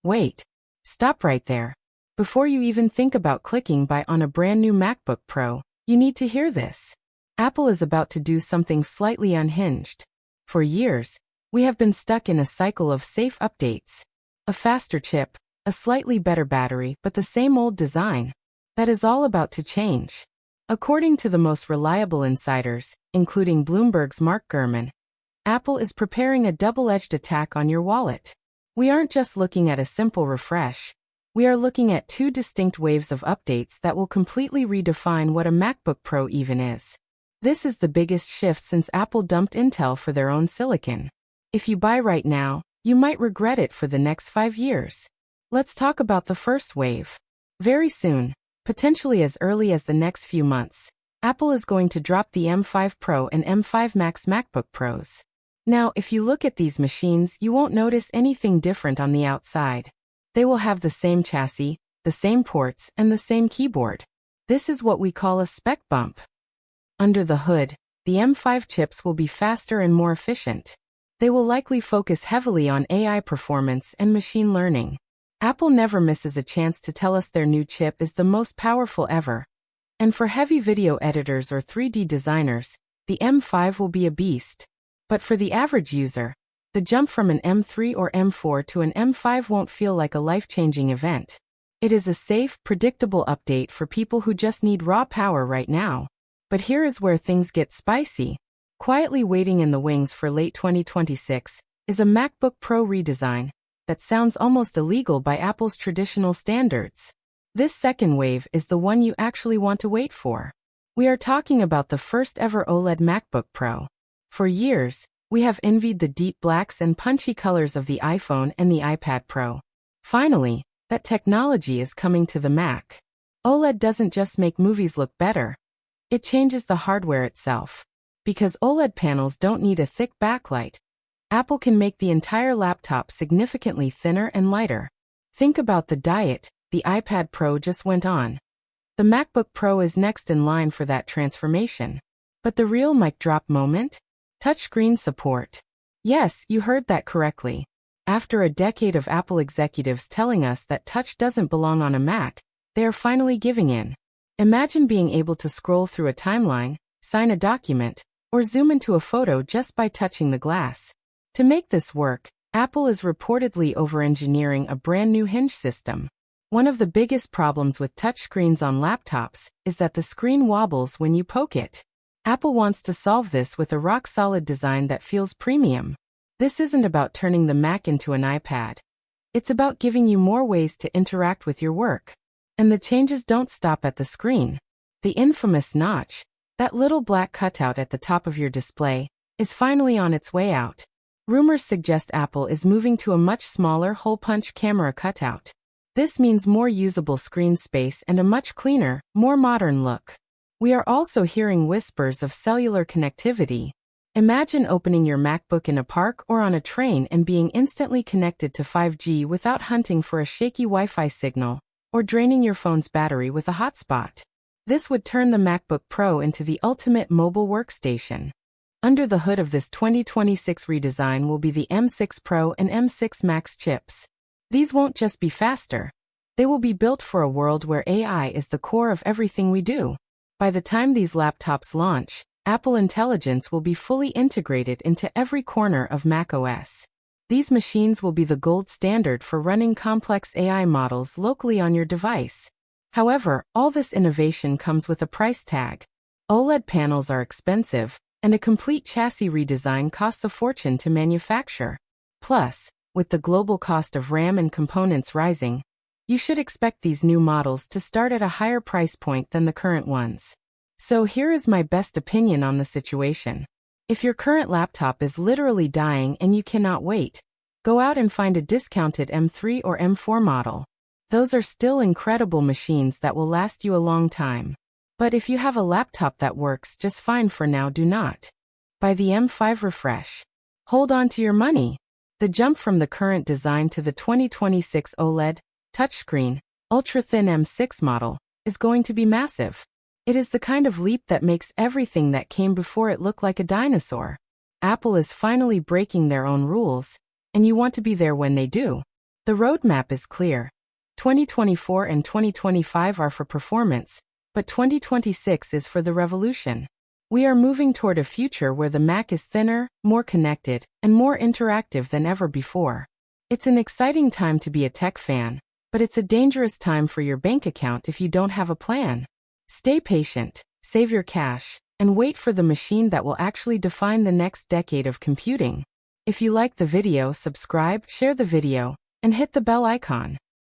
Wait. Stop right there. Before you even think about clicking buy on a brand new MacBook Pro, you need to hear this. Apple is about to do something slightly unhinged. For years, we have been stuck in a cycle of safe updates. A faster chip, a slightly better battery, but the same old design. That is all about to change. According to the most reliable insiders, including Bloomberg's Mark Gurman, Apple is preparing a double-edged attack on your wallet. We aren't just looking at a simple refresh. We are looking at two distinct waves of updates that will completely redefine what a MacBook Pro even is. This is the biggest shift since Apple dumped Intel for their own silicon. If you buy right now, you might regret it for the next 5 years. Let's talk about the first wave. Very soon, potentially as early as the next few months, Apple is going to drop the M5 Pro and M5 Max MacBook Pros. Now, if you look at these machines, you won't notice anything different on the outside. They will have the same chassis, the same ports, and the same keyboard. This is what we call a spec bump. Under the hood, the M5 chips will be faster and more efficient. They will likely focus heavily on AI performance and machine learning. Apple never misses a chance to tell us their new chip is the most powerful ever. And for heavy video editors or 3D designers, the M5 will be a beast. But for the average user, the jump from an M3 or M4 to an M5 won't feel like a life-changing event. It is a safe, predictable update for people who just need raw power right now. But here is where things get spicy. Quietly waiting in the wings for late 2026 is a MacBook Pro redesign that sounds almost illegal by Apple's traditional standards. This second wave is the one you actually want to wait for. We are talking about the first ever OLED MacBook Pro. For years, we have envied the deep blacks and punchy colors of the iPhone and the iPad Pro. Finally, that technology is coming to the Mac. OLED doesn't just make movies look better. It changes the hardware itself. Because OLED panels don't need a thick backlight, Apple can make the entire laptop significantly thinner and lighter. Think about the diet the iPad Pro just went on. The MacBook Pro is next in line for that transformation. But the real mic drop moment? Touchscreen support. Yes, you heard that correctly. After a decade of Apple executives telling us that touch doesn't belong on a Mac, they are finally giving in. Imagine being able to scroll through a timeline, sign a document, or zoom into a photo just by touching the glass. To make this work, Apple is reportedly over-engineering a brand new hinge system. One of the biggest problems with touchscreens on laptops is that the screen wobbles when you poke it. Apple wants to solve this with a rock-solid design that feels premium. This isn't about turning the Mac into an iPad. It's about giving you more ways to interact with your work. And the changes don't stop at the screen. The infamous notch, that little black cutout at the top of your display, is finally on its way out. Rumors suggest Apple is moving to a much smaller hole-punch camera cutout. This means more usable screen space and a much cleaner, more modern look. We are also hearing whispers of cellular connectivity. Imagine opening your MacBook in a park or on a train and being instantly connected to 5G without hunting for a shaky Wi-Fi signal, or draining your phone's battery with a hotspot. This would turn the MacBook Pro into the ultimate mobile workstation. Under the hood of this 2026 redesign will be the M6 Pro and M6 Max chips. These won't just be faster. They will be built for a world where AI is the core of everything we do. By the time these laptops launch, Apple Intelligence will be fully integrated into every corner of macOS. These machines will be the gold standard for running complex AI models locally on your device. However, all this innovation comes with a price tag. OLED panels are expensive, and a complete chassis redesign costs a fortune to manufacture. Plus, with the global cost of RAM and components rising, you should expect these new models to start at a higher price point than the current ones. So here is my best opinion on the situation. If your current laptop is literally dying and you cannot wait, go out and find a discounted M3 or M4 model. Those are still incredible machines that will last you a long time. But if you have a laptop that works just fine for now, do not buy the M5 refresh. Hold on to your money. The jump from the current design to the 2026 OLED, touchscreen, ultra-thin M6 model is going to be massive. It is the kind of leap that makes everything that came before it look like a dinosaur. Apple is finally breaking their own rules, and you want to be there when they do. The roadmap is clear. 2024 and 2025 are for performance, but 2026 is for the revolution. We are moving toward a future where the Mac is thinner, more connected, and more interactive than ever before. It's an exciting time to be a tech fan, but it's a dangerous time for your bank account if you don't have a plan. Stay patient, save your cash, and wait for the machine that will actually define the next decade of computing. If you like the video, subscribe, share the video, and hit the bell icon.